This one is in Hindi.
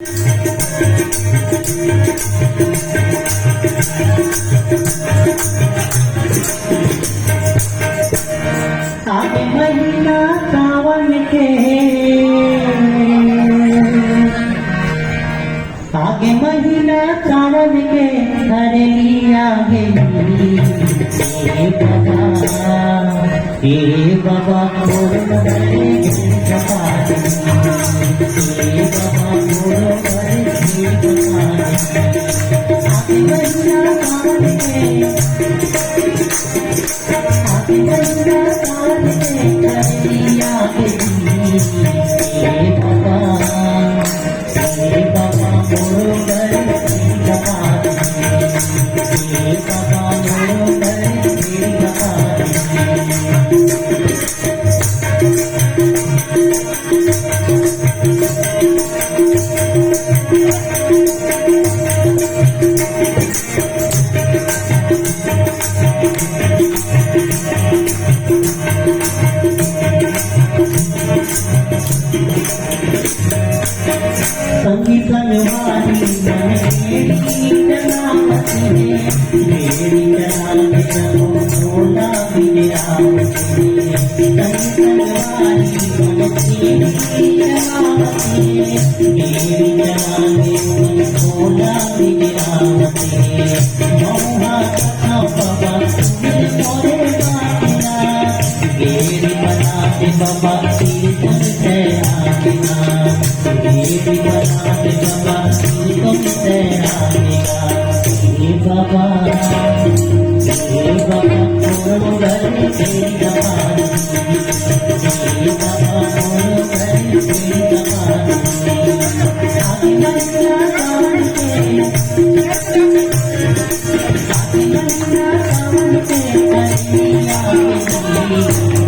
आगे महीना सावन के, आगे महीना सावन के हरे आगे बाबा छोड़ बड़े बाबा छोड़ आगे महीना सावन के, आगे महीना सावन के हरे आगे बाबा मोड़ बड़े बाबा मोड़ बड़े संगीतन वाली मेरी जनामत है, मेरी जनामत को भोला संगीतन वाली मेरी जनामत है, मेरी जनामत को भोला मोहा कथा बाबा मोरे बाबा मेरी बनाते बाबा तुम से आना मेरी बनाते बाबा तुम से आएगा बाबा मोरो घर तेरी दबानी बाबा मोरो घर तेरी दबानी आगे महीना सावन के, आगे महीना सावन के हरे आगे